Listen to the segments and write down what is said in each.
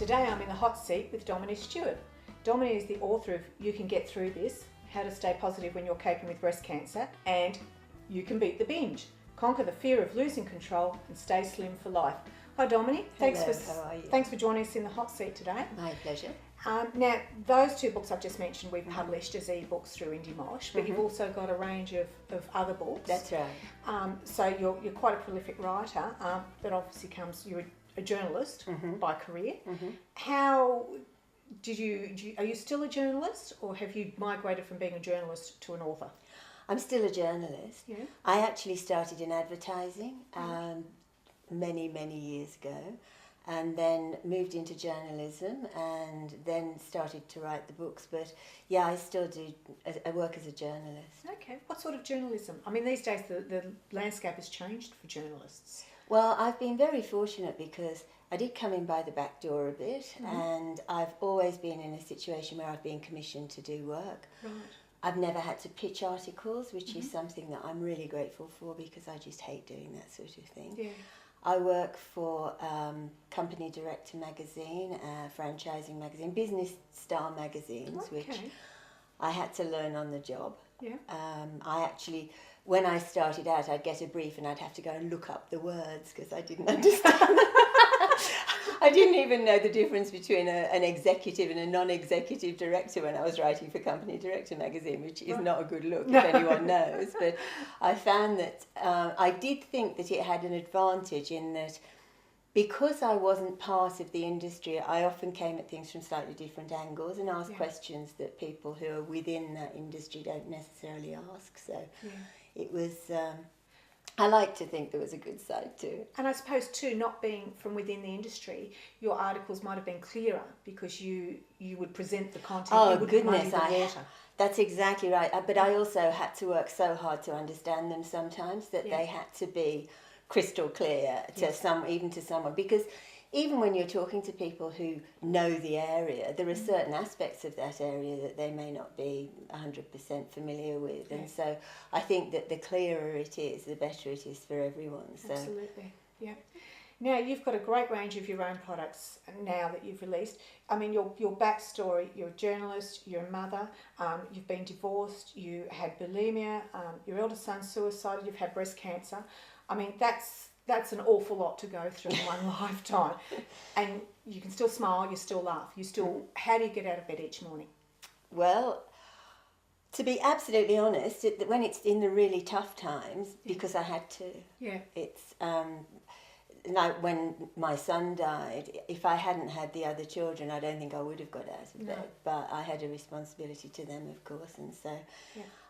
Today I'm in the hot seat with Domini Stuart. Domini is the author of You Can Get Through This, How to Stay Positive When You're Coping with Breast Cancer, and You Can Beat the Binge, Conquer the Fear of Losing Control and Stay Slim for Life. Hi Domini, Hello, how are you? Thanks for joining us in the hot seat today. My pleasure. Now, those two books I've just mentioned we've published as e-books through IndieMosh, but you've also got a range of other books. That's right. So you're quite a prolific writer, but obviously you're a journalist by career. How are you still a journalist, or have you migrated from being a journalist to an author? I'm still a journalist. Yeah. I actually started in advertising many years ago, and then moved into journalism and then started to write the books. But yeah, I still do. I work as a journalist. Okay. What sort of journalism? I mean, these days the landscape has changed for journalists. Well, I've been very fortunate because I did come in by the back door a bit, and I've always been in a situation where I've been commissioned to do work. Right. I've never had to pitch articles, which is something that I'm really grateful for because I just hate doing that sort of thing. Yeah. I work for Company Director magazine, franchising magazine, business style magazines, which I had to learn on the job. Yeah. I actually, when I started out, I'd get a brief and I'd have to go and look up the words because I didn't understand. I didn't even know the difference between an executive and a non-executive director when I was writing for Company Director magazine, which is not a good look if anyone knows. But I found that I did think that it had an advantage in that because I wasn't part of the industry, I often came at things from slightly different angles and asked questions that people who are within that industry don't necessarily ask. So it was... I like to think there was a good side to it. And I suppose too, not being from within the industry, your articles might have been clearer because you would present the content. Oh, you would goodness, muddy the water. That's exactly right. But I also had to work so hard to understand them sometimes that they had to be crystal clear to even to someone, because even when you're talking to people who know the area, there are certain aspects of that area that they may not be 100% familiar with. And so I think that the clearer it is, the better it is for everyone. So. Absolutely, yeah. Now, you've got a great range of your own products now that you've released. I mean, your backstory, you're a journalist, you're a mother, you've been divorced, you had bulimia, your eldest son suicided, you've had breast cancer. I mean, that's an awful lot to go through in one lifetime. And you can still smile, you still laugh, how do you get out of bed each morning? Well, to be absolutely honest, when it's in the really tough times, because I had to. Yeah. It's like when my son died, if I hadn't had the other children, I don't think I would have got out of bed. But I had a responsibility to them, of course. And so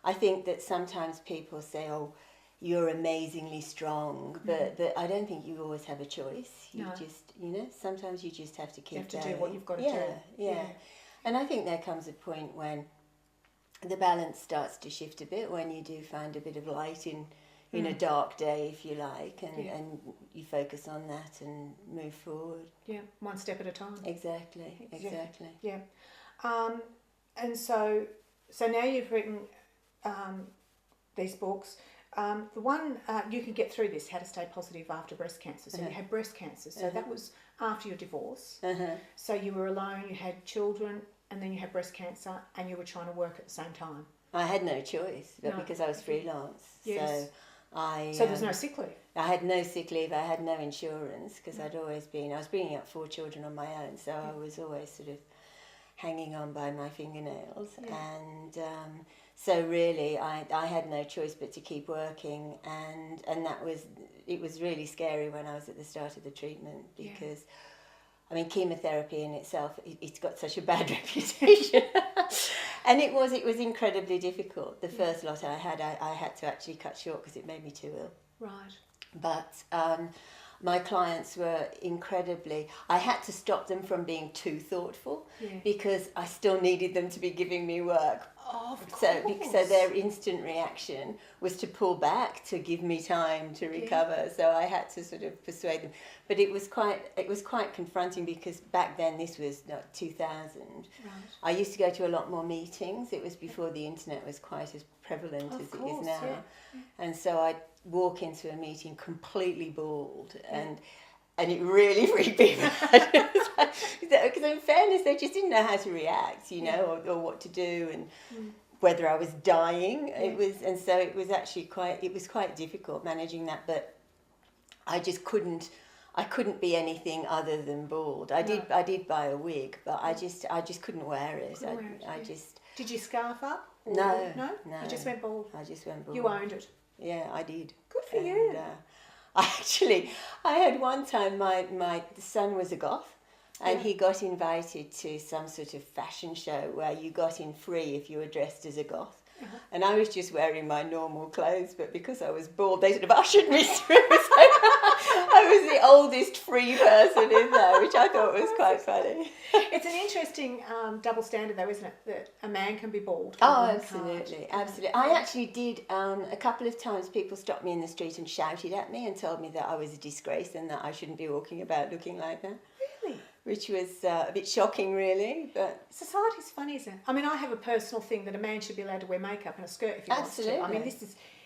I think that sometimes people say, oh, you're amazingly strong, but I don't think you always have a choice. You just, sometimes you just have to keep going. You have to do what you've got to do. Yeah. And I think there comes a point when the balance starts to shift a bit, when you do find a bit of light in a dark day, if you like, and you focus on that and move forward. Yeah, one step at a time. Exactly. Yeah. And so now you've written these books. The one, You Can Get Through This, How to Stay Positive After Breast Cancer. So you had breast cancer, so that was after your divorce. So you were alone, you had children, and then you had breast cancer, and you were trying to work at the same time. I had no choice, because I was freelance. Yes. So there was no sick leave? I had no sick leave, I had no insurance, because I was bringing up 4 children on my own, so I was always sort of hanging on by my fingernails. And so really I had no choice but to keep working, and it was really scary when I was at the start of the treatment, because I mean, chemotherapy in itself, it's got such a bad reputation. And it was incredibly difficult. The first lot I had to actually cut short because it made me too ill. Right. But my clients were incredibly... I had to stop them from being too thoughtful because I still needed them to be giving me work. Oh, of course. So their instant reaction was to pull back, to give me time to recover. So I had to sort of persuade them. But it was quite confronting because back then, this was 2000. Right. I used to go to a lot more meetings. It was before the internet was quite as prevalent as it is now. Yeah. And so I'd walk into a meeting completely bald and And it really freaked me out. Because in fairness, they just didn't know how to react, you know, or what to do, and whether I was dying. And so it was actually quite difficult managing that. But I just couldn't be anything other than bald. I did buy a wig, but I just couldn't wear it. Did you scarf up? No. You just went bald. I just went bald. You owned it. Yeah, I did. Good for you. I had one time my son was a goth, and he got invited to some sort of fashion show where you got in free if you were dressed as a goth. And I was just wearing my normal clothes, but because I was bald, they sort of ushered me through. So I was the oldest free person in there, which I thought was quite funny. It's an interesting double standard, though, isn't it? That a man can be bald. Oh, absolutely, absolutely. I actually did a couple of times. People stopped me in the street and shouted at me and told me that I was a disgrace and that I shouldn't be walking about looking like that. Really? Which was a bit shocking, really. But society's funny, isn't it? I mean, I have a personal thing that a man should be allowed to wear makeup and a skirt if he wants to. I mean,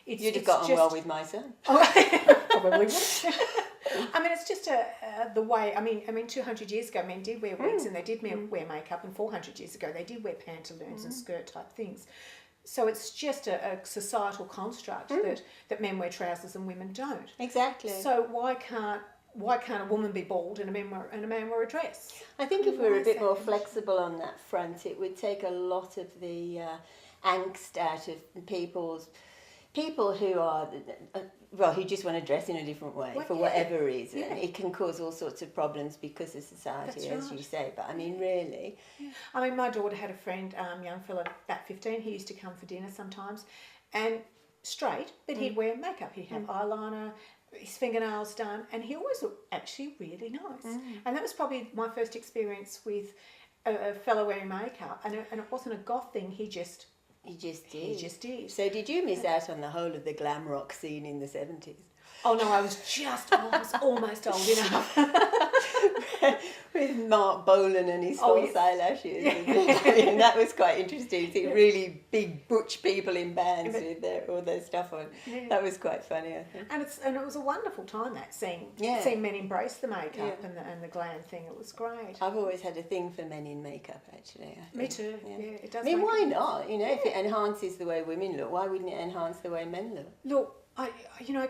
you'd have gotten well with my son. Probably would. I mean, it's just the way. I mean, 200 years ago, men did wear wigs and they did wear makeup, and 400 years ago, they did wear pantaloons and skirt type things. So it's just a societal construct that men wear trousers and women don't. Exactly. So why can't a woman be bald and a man wear a dress? I think if we were a bit more flexible on that front, it would take a lot of the angst out of people who are who just want to dress in a different way for whatever reason. Yeah. It can cause all sorts of problems because of society, as you say. But I mean, really. Yeah. I mean, my daughter had a friend, young fella, about 15. He used to come for dinner sometimes, and straight, but he'd wear makeup. He'd have eyeliner, his fingernails done, and he always looked actually really nice. And that was probably my first experience with a fellow wearing makeup, and it wasn't a goth thing. He just did. So did you miss out on the whole of the glam rock scene in the 70s? Oh no, I was almost old enough. With Mark Bolan and his false eyelashes. And that was quite interesting. See really big butch people in bands with all their stuff on. Yeah. That was quite funny, I think. And it was a wonderful time, seeing men embrace the makeup and the glam thing. It was great. I've always had a thing for men in makeup, actually. Me too. Yeah, it does. I mean, why not? You know, if it enhances the way women look, why wouldn't it enhance the way men look? Look, I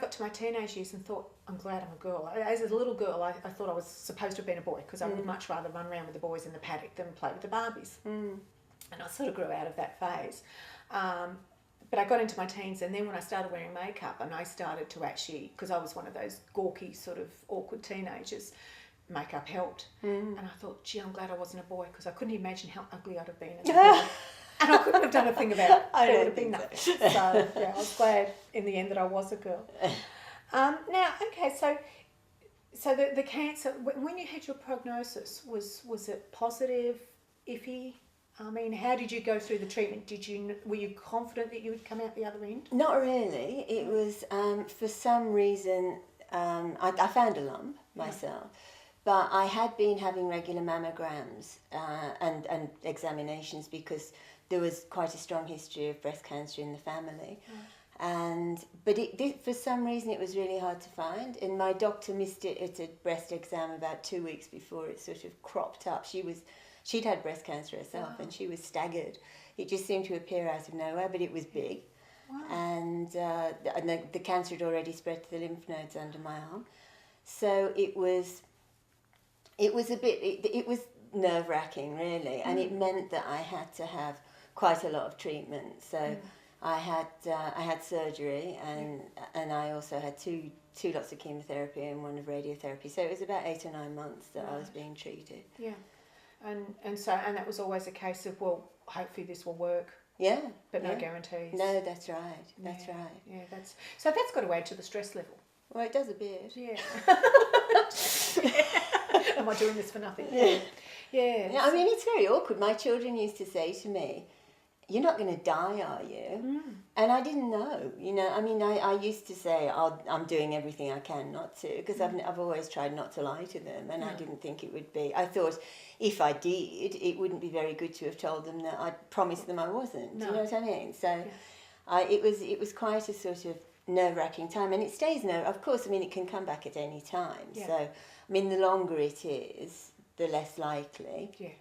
got to my teenage years and thought, I'm glad I'm a girl. As a little girl, I thought I was supposed to have been a boy because I would much rather run around with the boys in the paddock than play with the Barbies. And I sort of grew out of that phase. But I got into my teens, and then when I started wearing makeup and I started to actually, because I was one of those gawky sort of awkward teenagers, makeup helped. And I thought, gee, I'm glad I wasn't a boy because I couldn't imagine how ugly I'd have been as a boy. And I couldn't have done a thing about it. I There would don't have been think nothing. So yeah, I was glad in the end that I was a girl. Now, okay, so the cancer, when you had your prognosis, was it positive, iffy? I mean, how did you go through the treatment? Were you confident that you would come out the other end? Not really. It was for some reason I found a lump myself. But I had been having regular mammograms and examinations because there was quite a strong history of breast cancer in the family. But for some reason it was really hard to find, and my doctor missed it at a breast exam about 2 weeks before it sort of cropped up. She'd had breast cancer herself and she was staggered. It just seemed to appear out of nowhere, but it was big. Wow. And the cancer had already spread to the lymph nodes under my arm. So it was nerve-wracking, really, and it meant that I had to have quite a lot of treatment. So I had surgery, and I also had two lots of chemotherapy and one of radiotherapy. So it was about 8 or 9 months that I was being treated. Yeah, and that was always a case of, well, hopefully this will work. Yeah, but no guarantees. No, that's right. That's right. Yeah, that's got to add to the stress level. Well, it does a bit. Yeah. Am I doing this for nothing? Yeah. I mean, it's very awkward. My children used to say to me, "You're not going to die, are you?" And I didn't know. You know, I mean, I used to say, I'm doing everything I can not to, because I've always tried not to lie to them, and I didn't think it would be. I thought if I did, it wouldn't be very good to have told them that I'd promised them I wasn't. No. Do you know what I mean? So it was quite a sort of nerve-wracking time, and it stays of course, I mean, it can come back at any time. Yeah. So, I mean, the longer it is, the less likely. Yeah.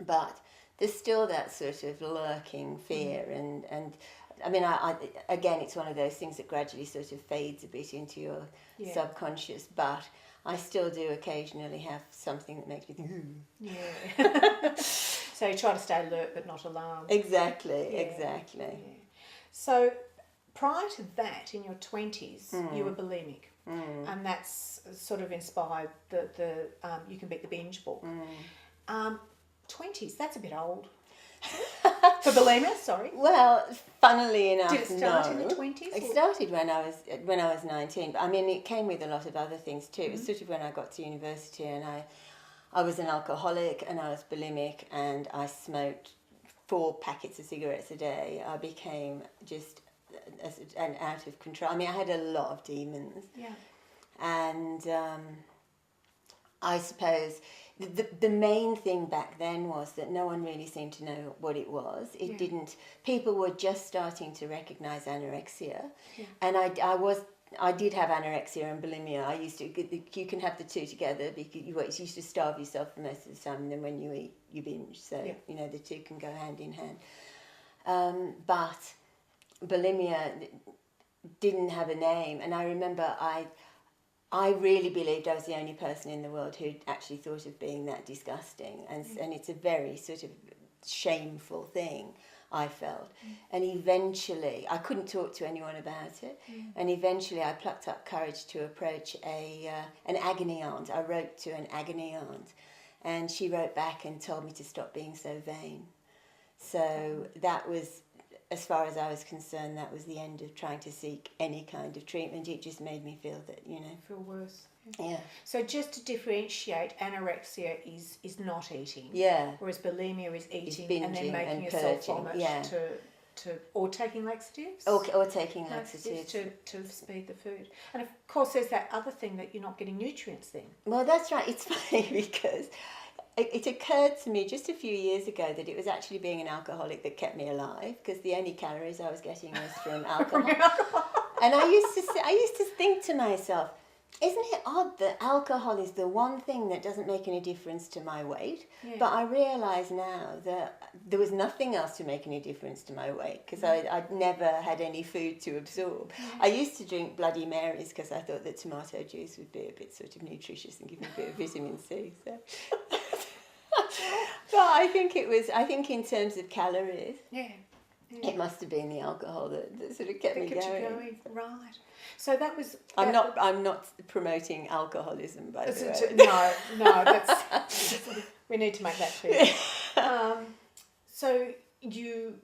But there's still that sort of lurking fear, and I mean, I again, it's one of those things that gradually sort of fades a bit into your subconscious, but I still do occasionally have something that makes me think, Yeah. So you try to stay alert but not alarmed. Exactly. Yeah. So prior to that, in your 20s, you were bulimic. And that's sort of inspired the You Can Beat the Binge book. 20s, that's a bit old. For bulimia, sorry. Well, funnily enough, did it start in the 20s? It started when I was 19, but I mean, it came with a lot of other things too. It was sort of when I got to university, and I was an alcoholic, and I was bulimic, and I smoked 4 packets of cigarettes a day. I became just an out of control. I mean, I had a lot of demons. Yeah. And I suppose the main thing back then was that no one really seemed to know what it was. It didn't. People were just starting to recognise anorexia, and I did have anorexia and bulimia. I used to. You can have the two together because you used to starve yourself for most of the time, and then when you eat, you binge. So you know the two can go hand in hand. But bulimia didn't have a name, and I remember I really believed I was the only person in the world who'd actually thought of being that disgusting, and it's a very sort of shameful thing, I felt. And eventually, I couldn't talk to anyone about it, and eventually I plucked up courage to approach an agony aunt. I wrote to an agony aunt, and she wrote back and told me to stop being so vain. So that was, as far as I was concerned, that was the end of trying to seek any kind of treatment. It just made me feel that, Feel worse. Yeah. So just to differentiate, anorexia is not eating. Yeah. Whereas bulimia is eating binging and then making and yourself purging, vomit or taking laxatives. Or taking laxatives. To speed the food. And of course there's that other thing that you're not getting nutrients then. Well, that's right. It's funny because it occurred to me just a few years ago that it was actually being an alcoholic that kept me alive, because the only calories I was getting was from alcohol. And I used to think to myself, isn't it odd that alcohol is the one thing that doesn't make any difference to my weight? Yeah. But I realise now that there was nothing else to make any difference to my weight, because I'd never had any food to absorb. I used to drink Bloody Marys because I thought that tomato juice would be a bit sort of nutritious and give me a bit of vitamin C. So. But I think in terms of calories, it must have been the alcohol that sort of kept me going. Right. So that was. I'm not promoting alcoholism, by the way. No, that's we need to make that clear. So you.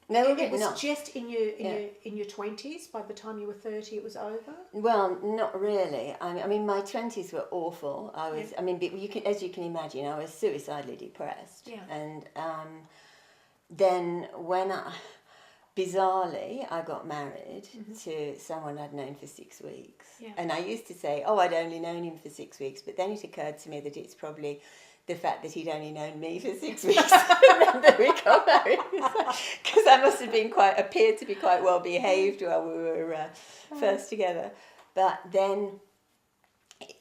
No, it was just in your 20s. By the time you were 30, it was over. Well, not really. I mean, my 20s were awful. I was. I mean, as you can imagine, I was suicidally depressed. Yeah. And then when bizarrely, I got married to someone I'd known for 6 weeks. Yeah. And I used to say, I'd only known him for 6 weeks, but then it occurred to me that it's probably the fact that he'd only known me for 6 weeks that we got married. Because I must have appeared to be quite well behaved while we were first together. But then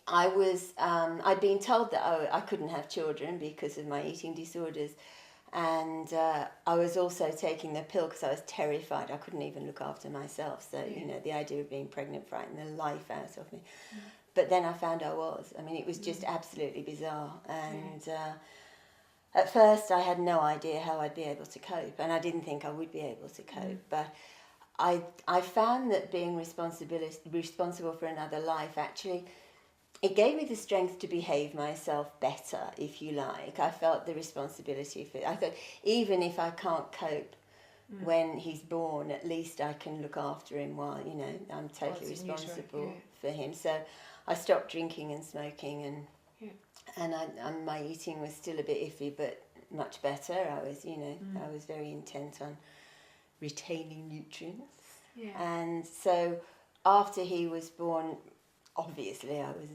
I'd been told that I couldn't have children because of my eating disorders. And I was also taking the pill because I was terrified. I couldn't even look after myself. So, the idea of being pregnant frightened the life out of me. But then I found I was. I mean, it was just absolutely bizarre. And at first I had no idea how I'd be able to cope. And I didn't think I would be able to cope. But I found that being responsible for another life actually... It gave me the strength to behave myself better, if you like. I felt the responsibility for it. I thought, even if I can't cope when he's born, at least I can look after him while, I'm totally responsible for him. So I stopped drinking and smoking, and my eating was still a bit iffy, but much better. I was very intent on retaining nutrients. Yeah. And so after he was born, obviously I was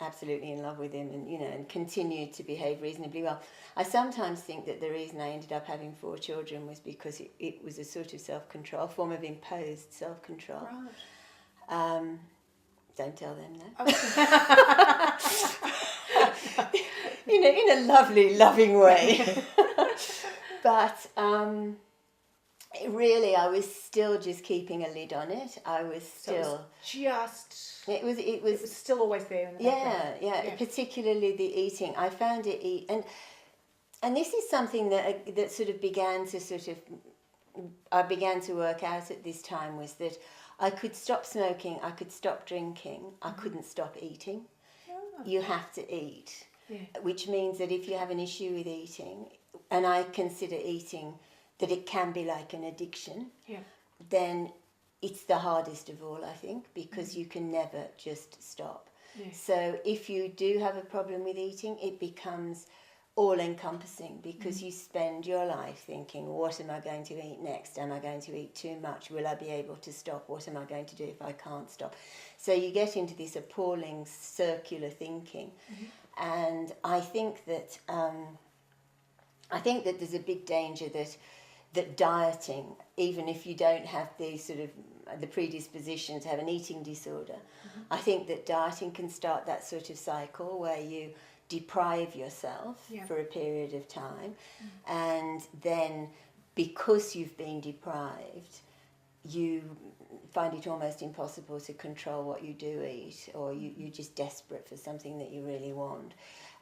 absolutely in love with him, and and continued to behave reasonably well. I sometimes think that the reason I ended up having 4 children was because it was a sort of self-control, form of imposed self-control. Right. Don't tell them that. Okay. In a lovely, loving way. But really, I was still just keeping a lid on it. I was still... It was still always there in the background. Yeah. Particularly the eating. I found it and this is something that sort of I began to work out at this time, was that I could stop smoking, I could stop drinking, I couldn't stop eating. Oh. You have to eat, which means that if you have an issue with eating, and I consider eating that it can be like an addiction, then it's the hardest of all, I think, because you can never just stop. So if you do have a problem with eating, it becomes all-encompassing, because you spend your life thinking, what am I going to eat next? Am I going to eat too much? Will I be able to stop? What am I going to do if I can't stop? So you get into this appalling circular thinking. And I think that there's a big danger that dieting, even if you don't have the sort of the predisposition to have an eating disorder, I think that dieting can start that sort of cycle where you deprive yourself for a period of time, and then because you've been deprived, you find it almost impossible to control what you do eat, or you're just desperate for something that you really want.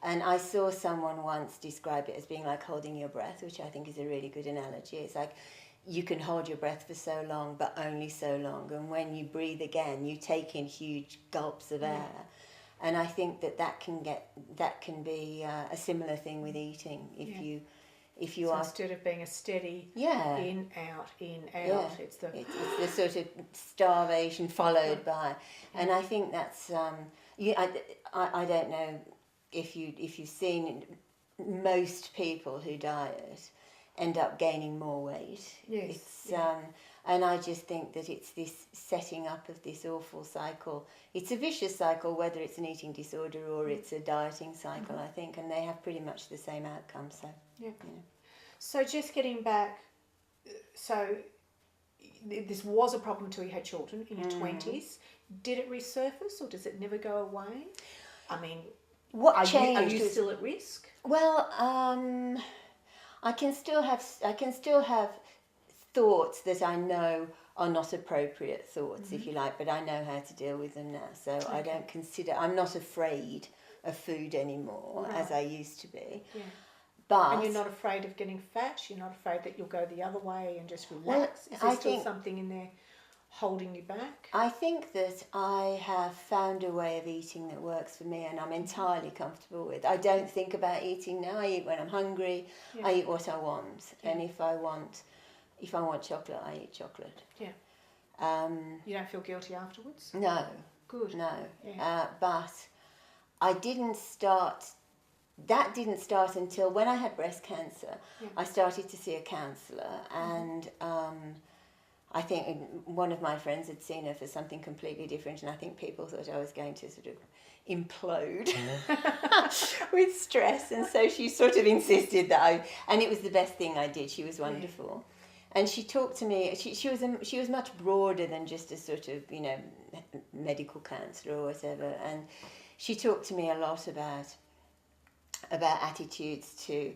And I saw someone once describe it as being like holding your breath, which I think is a really good analogy. It's like you can hold your breath for so long, but only so long, and when you breathe again, you take in huge gulps of air. And I think that can be a similar thing with eating. If you so are, instead of being a steady in out, it's the sort of starvation followed by. And I think that's I don't know if you've seen, most people who diet end up gaining more weight. And I just think that it's this setting up of this awful cycle. It's a vicious cycle, whether it's an eating disorder or it's a dieting cycle, I think, and they have pretty much the same outcome. So, So just getting back, so this was a problem until you had children in your 20s. Did it resurface, or does it never go away? I mean, what changed? Are you still at risk? Well, I can still have thoughts that I know are not appropriate thoughts, if you like, but I know how to deal with them now. So I'm not afraid of food anymore as I used to be. But, and you're not afraid of getting fat? You're not afraid that you'll go the other way and just relax? Is there still something in there holding you back? I think that I have found a way of eating that works for me, and I'm entirely comfortable with. I don't think about eating now. I eat when I'm hungry. I eat what I want, and if I want chocolate, I eat chocolate. You don't feel guilty afterwards? No. Good. No. But I didn't start. That didn't start until when I had breast cancer. I started to see a counsellor, and I think one of my friends had seen her for something completely different, and I think people thought I was going to sort of implode with stress, and so she sort of insisted that and it was the best thing I did. She was wonderful. And she talked to me. She was much broader than just a sort of medical counsellor or whatever. And she talked to me a lot about attitudes to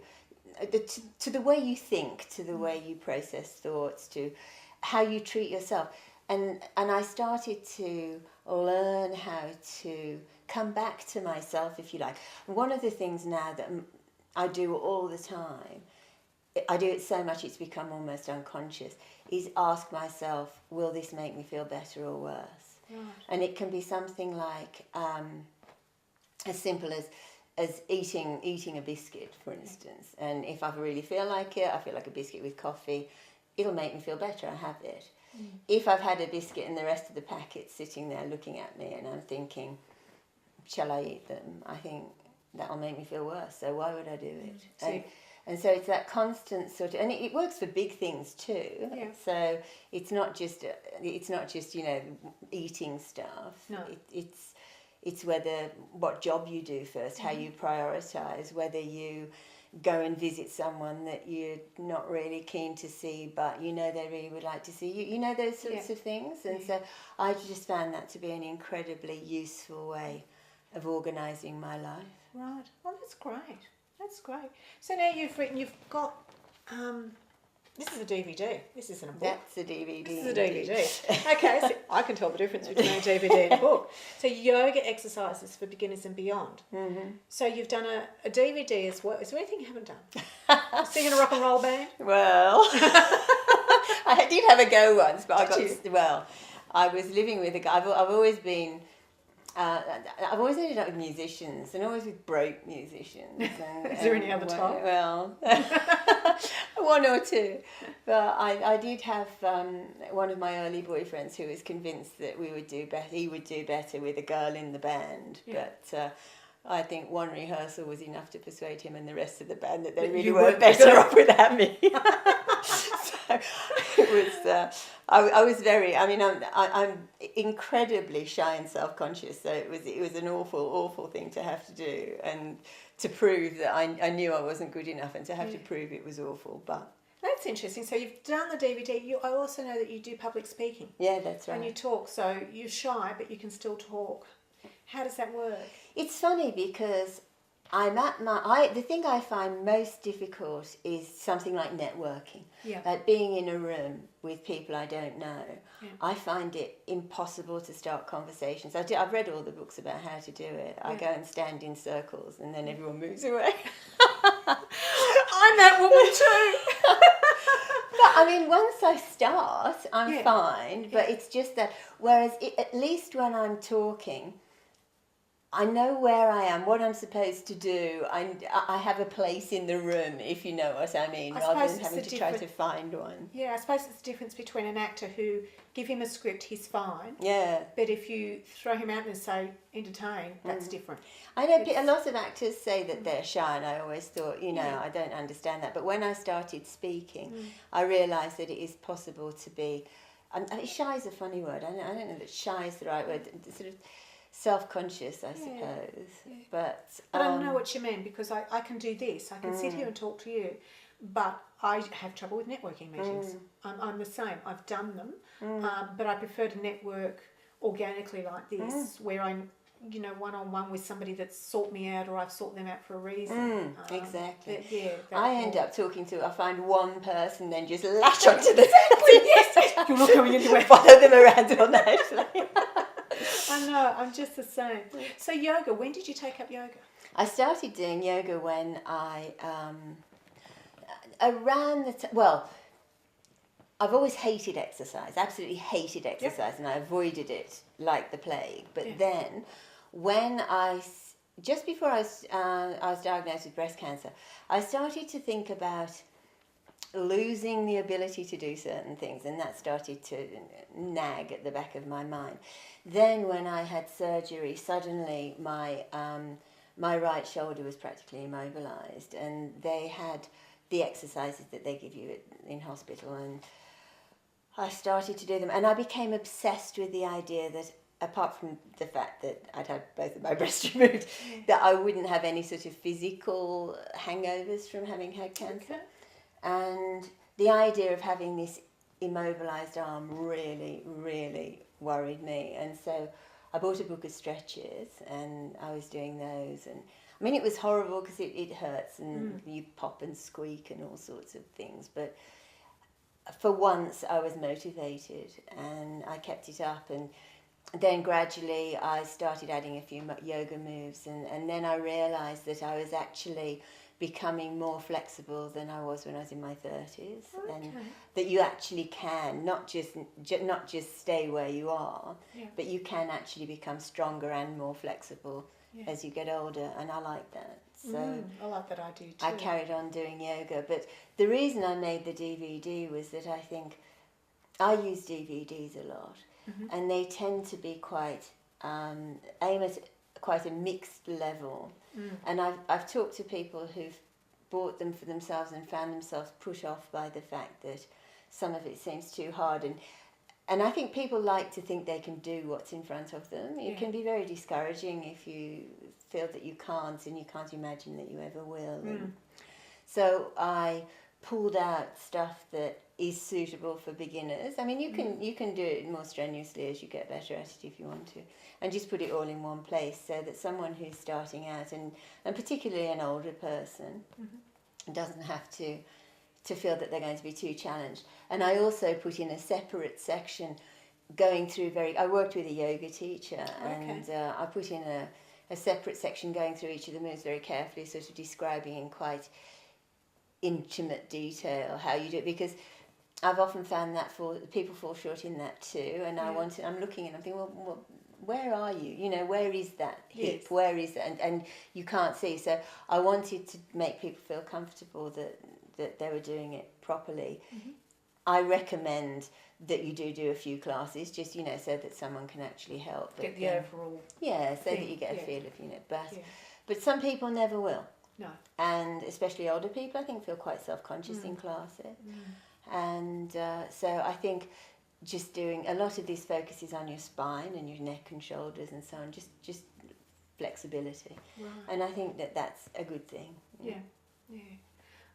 the way you think, to the way you process thoughts, to how you treat yourself. And I started to learn how to come back to myself, if you like. One of the things now that I do all the time, I do it so much it's become almost unconscious, is ask myself, will this make me feel better or worse? Right. And it can be something like as simple as eating a biscuit, for instance. And if I really feel like it, I feel like a biscuit with coffee, it'll make me feel better, I have it. If I've had a biscuit and the rest of the packet's sitting there looking at me and I'm thinking, shall I eat them? I think that'll make me feel worse, so why would I do it? And so it's that constant sort of, and it works for big things too. Yeah. So it's not just eating stuff. No. It's what job you do first, how you prioritise, whether you go and visit someone that you're not really keen to see, but you know they really would like to see you. You know, those sorts of things. And so I just found that to be an incredibly useful way of organising my life. Right. Well, that's great. That's great. So now you've got, this is a DVD. This isn't a book. That's a DVD. This is a DVD. Okay, so I can tell the difference between a DVD and a book. So yoga exercises for beginners and beyond. Mm-hmm. So you've done a DVD as well. Is there anything you haven't done? Singing a rock and roll band? Well, I did have a go once, but I was living with a guy. I've always been. I've always ended up with musicians, and always with broke musicians. Is there any other type? Well, one or two. But I did have one of my early boyfriends who was convinced that we would do better. He would do better with a girl in the band, but. I think one rehearsal was enough to persuade him and the rest of the band that they really weren't better off without me. So it was. I was very. I mean, I'm incredibly shy and self-conscious. So it was an awful thing to have to do, and to prove that I knew I wasn't good enough, and to have to prove it was awful. But that's interesting. So you've done the DVD. I also know that you do public speaking. Yeah, that's right. And you talk. So you're shy, but you can still talk. How does that work? It's funny because the thing I find most difficult is something like networking. Yeah. Like being in a room with people I don't know. Yeah. I find it impossible to start conversations. I've read all the books about how to do it. I go and stand in circles and then everyone moves away. I'm that woman too. But I mean, once I start, I'm fine. But it's just that, whereas at least when I'm talking, I know where I am, what I'm supposed to do. I have a place in the room, if you know what I mean, rather than having to try to find one. Yeah, I suppose it's the difference between an actor who, give him a script, he's fine. Yeah. But if you throw him out and say, entertain, that's different. I know a lot of actors say that they're shy, and I always thought, I don't understand that. But when I started speaking, I realised that it is possible to be... I mean, shy is a funny word. I don't know that shy is the right word. Sort of self-conscious, I suppose. Yeah. But I know what you mean, because I can do this. I can sit here and talk to you, but I have trouble with networking meetings. I'm the same. I've done them, but I prefer to network organically like this, where I'm, one-on-one with somebody that's sought me out, or I've sought them out for a reason. Exactly. I end up I find one person, then just latch onto the yes, you're not coming anywhere. Follow them around all night. I know, I'm just the same. So yoga, when did you take up yoga? I started doing yoga when I, I've always hated exercise, absolutely hated exercise, and I avoided it like the plague. But then, when just before I was diagnosed with breast cancer, I started to think about losing the ability to do certain things, and that started to nag at the back of my mind. Then when I had surgery, suddenly my right shoulder was practically immobilised, and they had the exercises that they give you in hospital, and I started to do them, and I became obsessed with the idea that, apart from the fact that I'd had both of my breasts removed, that I wouldn't have any sort of physical hangovers from having had cancer. Okay. And the idea of having this immobilised arm really, really worried me. And so I bought a book of stretches, and I was doing those. And I mean, it was horrible because it hurts, and you pop and squeak and all sorts of things. But for once, I was motivated, and I kept it up. And then gradually I started adding a few yoga moves, and then I realised that I was actually becoming more flexible than I was when I was in my 30s, and that you actually can not just stay where you are, but you can actually become stronger and more flexible as you get older, and I like that. So I like that idea too. I carried on doing yoga, but the reason I made the DVD was that I think I use DVDs a lot, and they tend to be quite aim at quite a mixed level. And I've talked to people who've bought them for themselves and found themselves put off by the fact that some of it seems too hard. And And I think people like to think they can do what's in front of them. It Yeah. can be very discouraging if you feel that you can't and you can't imagine that you ever will. And so I pulled out stuff that is suitable for beginners. I mean, you can do it more strenuously as you get better at it if you want to, and just put it all in one place so that someone who's starting out, and particularly an older person, doesn't have to feel that they're going to be too challenged. And I also put in a separate section going through I worked with a yoga teacher, and I put in a separate section going through each of the moves very carefully, sort of describing in quite intimate detail how you do it, because I've often found that people fall short in that too, and I'm looking and I'm thinking, well, where are you? You know, where is that hip? Yes. Where is that? And you can't see. So I wanted to make people feel comfortable that they were doing it properly. I recommend that you do a few classes, just, you know, so that someone can actually help. Get the overall. Yeah, so thing. that you get a Yeah. feel of, you know, Yeah. but some people never will. No. And especially older people, I think, feel quite self-conscious in classes. And so I think just doing a lot of this focuses on your spine and your neck and shoulders and so on, just flexibility. Right. And I think that that's a good thing. Yeah.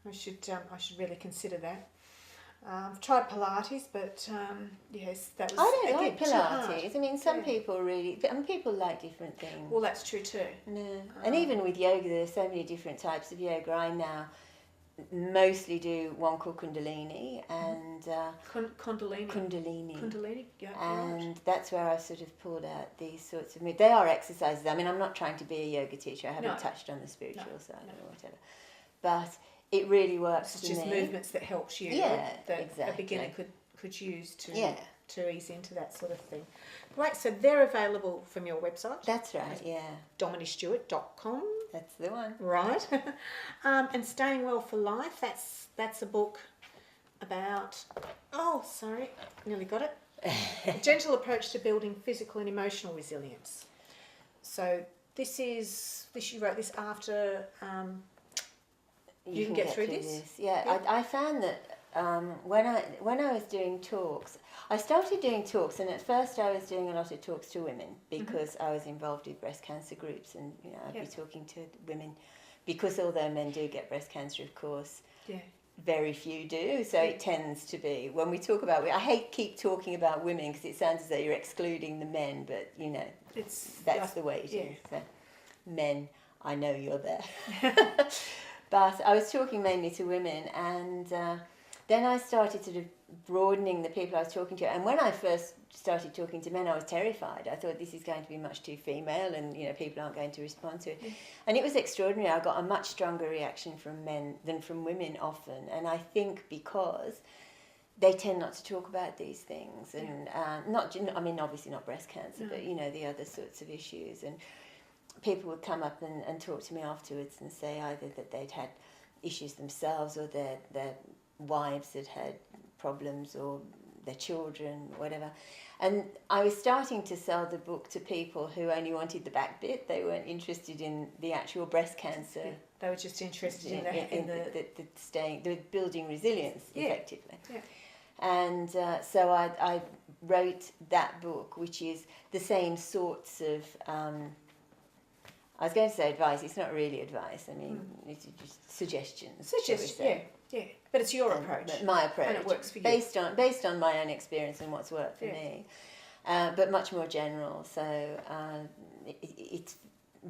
I should really consider that. I've tried Pilates, but yes, that was. I don't again, like too hard. Pilates. I mean, some people really, and people like different things. Well, that's true too. No. And even with yoga, there's so many different types of yoga. I now mostly do one called Kundalini and Kundalini. Kundalini. Yeah. And that's where I've sort of pulled out these sorts of moves. They are exercises. I mean, I'm not trying to be a yoga teacher. I haven't touched on the spiritual side or whatever. But it really works It's for just me. movements that helps you. Yeah, that exactly. a beginner could use to ease into that sort of thing. Great. So they're available from your website. That's right. Yeah. DominiStuart.com. That's the one. Right. And Staying Well for Life, that's a book about, nearly got it. A gentle approach to building physical and emotional resilience. So you wrote this after you can get through this? Yeah. I found that when I was doing talks, I started doing talks, and at first I was doing a lot of talks to women because I was involved with breast cancer groups, and you know I'd be talking to women because although men do get breast cancer, of course, very few do. So it tends to be when we talk about. I keep talking about women because it sounds as though you're excluding the men, but you know that's the way it is. So, men, I know you're there. But I was talking mainly to women, and then I started sort of broadening the people I was talking to. And when I first started talking to men, I was terrified. I thought this is going to be much too female, and you know people aren't going to respond to it. And it was extraordinary. I got a much stronger reaction from men than from women often, and I think because they tend not to talk about these things, and obviously not breast cancer, but you know the other sorts of issues. And people would come up and talk to me afterwards and say either that they'd had issues themselves, or their wives had had problems, or their children, whatever. And I was starting to sell the book to people who only wanted the back bit. They weren't interested in the actual breast cancer. They were just interested in the building resilience, effectively. Yeah. And so I wrote that book, which is the same sorts of I was going to say advice. It's not really advice. I mean, it's just suggestions. Yeah. But it's your approach. My approach. And it works for you. Based on my own experience and what's worked for me. But much more general. So it's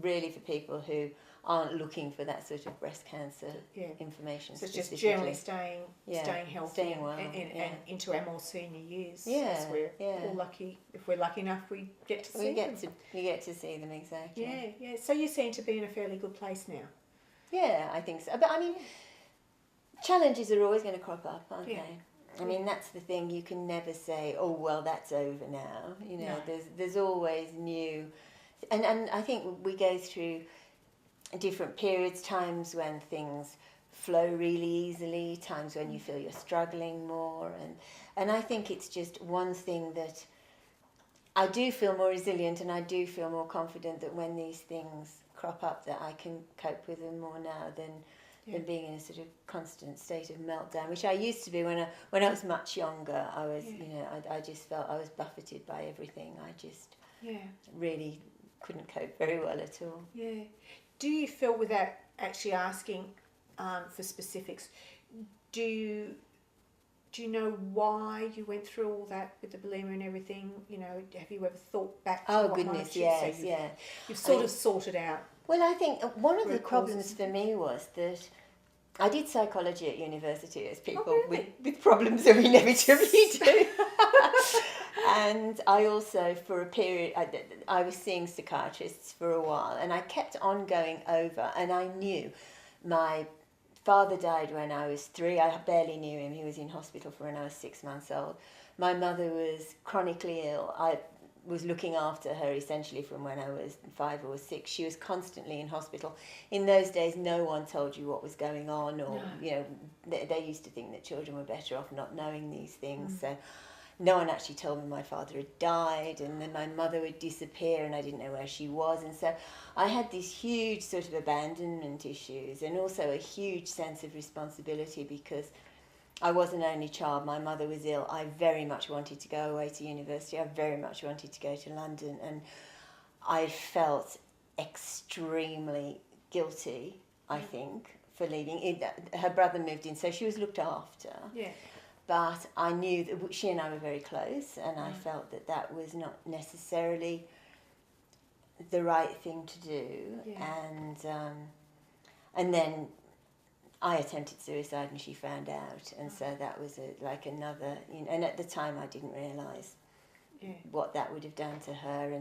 really for people who aren't looking for that sort of breast cancer information. So it's just generally staying healthy, staying well, and into our more senior years. Yeah, as we're all lucky. If we're lucky enough, we get to see them. You get to see them, exactly. Yeah. So you seem to be in a fairly good place now. Yeah, I think so. But I mean, challenges are always going to crop up, aren't they? I mean, that's the thing. You can never say, "Oh, well, that's over now." You know, there's always new, and I think we go through different periods, times when things flow really easily, times when you feel you're struggling more, and I think it's just one thing that I do feel more resilient, and I do feel more confident that when these things crop up that I can cope with them more now than being in a sort of constant state of meltdown, which I used to be when I was much younger. I was, I just felt I was buffeted by everything. I just really couldn't cope very well at all. Yeah. Do you feel, without actually asking for specifics, do you know why you went through all that with the bulimia and everything? Have you ever thought back to what goodness, so you've sort of sorted out. Well, I think one of the problems for me was that I did psychology at university, as people with problems that we inevitably do. And I also, for a period, I was seeing psychiatrists for a while, and I kept on going over, and I knew my father died when I was 3. I barely knew him. He was in hospital for when I was 6 months old. My mother was chronically ill. I was looking after her essentially from when I was 5 or 6. She was constantly in hospital. In those days, no one told you what was going on, or they used to think that children were better off not knowing these things. So no one actually told me my father had died, and then my mother would disappear and I didn't know where she was. And so I had these huge sort of abandonment issues, and also a huge sense of responsibility because I was an only child. My mother was ill. I very much wanted to go away to university. I very much wanted to go to London, and I felt extremely guilty, I think, for leaving. Her brother moved in, so she was looked after. Yeah. But I knew that she and I were very close, and I felt that was not necessarily the right thing to do. Yeah. And then I attempted suicide, and she found out, and so that was another. And at the time, I didn't realise what that would have done to her,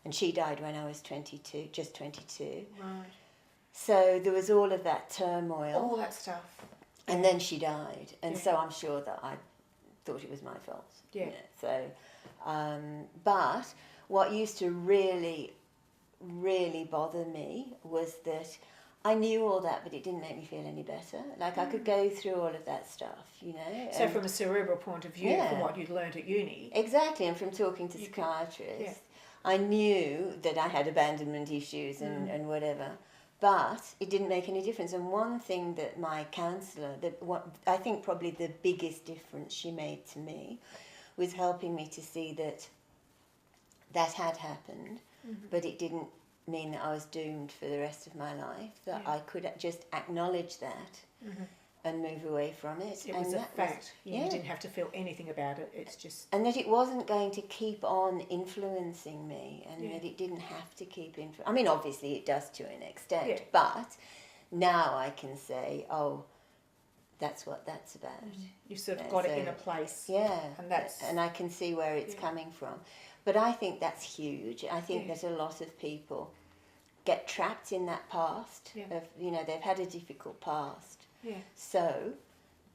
and she died when I was 22, just 22. Right. So there was all of that turmoil. All that stuff. And then she died, and so I'm sure that I thought it was my fault. Yeah. So, but what used to really, really bother me was that I knew all that, but it didn't make me feel any better. Like I could go through all of that stuff, So from a cerebral point of view, from what you'd learned at uni. Exactly, and from talking to psychiatrists, I knew that I had abandonment issues and whatever. But it didn't make any difference. And one thing that my counsellor, I think probably the biggest difference she made to me, was helping me to see that had happened, but it didn't mean that I was doomed for the rest of my life, that I could just acknowledge that and move away from it. It was a fact. You didn't have to feel anything about it. It's just... And that it wasn't going to keep on influencing me, and that it didn't have to keep influencing. I mean, obviously it does to an extent, but now I can say, oh, that's what that's about. You've sort of got it in a place. Yeah. And I can see where it's coming from. But I think that's huge. I think that a lot of people get trapped in that past of, they've had a difficult past. Yeah. So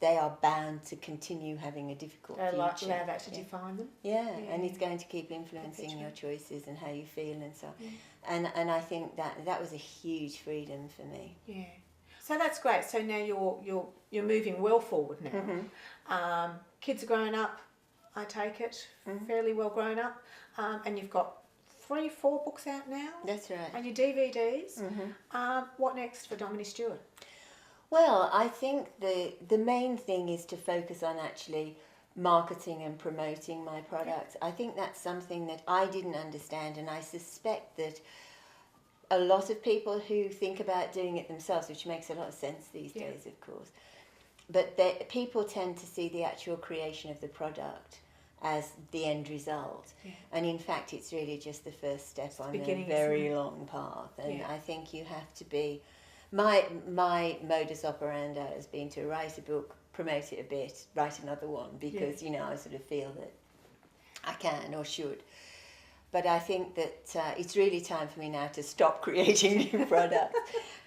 they are bound to continue having a difficult future. Allow that to define them. Yeah, and it's going to keep influencing your choices and how you feel and so on. And I think that was a huge freedom for me. Yeah. So that's great. So now you're moving well forward now. Kids are growing up, I take it, fairly well grown up, and you've got 3-4 books out now. That's right. And your DVDs. What next for Domini Stuart? Well, I think the main thing is to focus on actually marketing and promoting my products. I think that's something that I didn't understand, and I suspect that a lot of people who think about doing it themselves, which makes a lot of sense these days, of course, but people tend to see the actual creation of the product as the end result. And in fact, it's really just the first step on a very long path. And I think you have to be... My modus operandi has been to write a book, promote it a bit, write another one, because, I sort of feel that I can or should. But I think that it's really time for me now to stop creating new products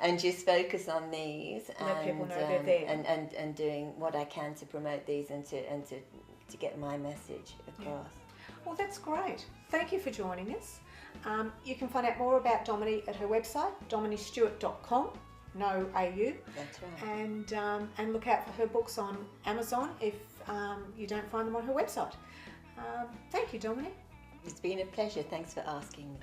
and just focus on these and doing what I can to promote these and to get my message across. Well, that's great. Thank you for joining us. You can find out more about Domini at her website, doministuart.com. No AU. That's right. And look out for her books on Amazon if you don't find them on her website. Thank you, Domini. It's been a pleasure. Thanks for asking me.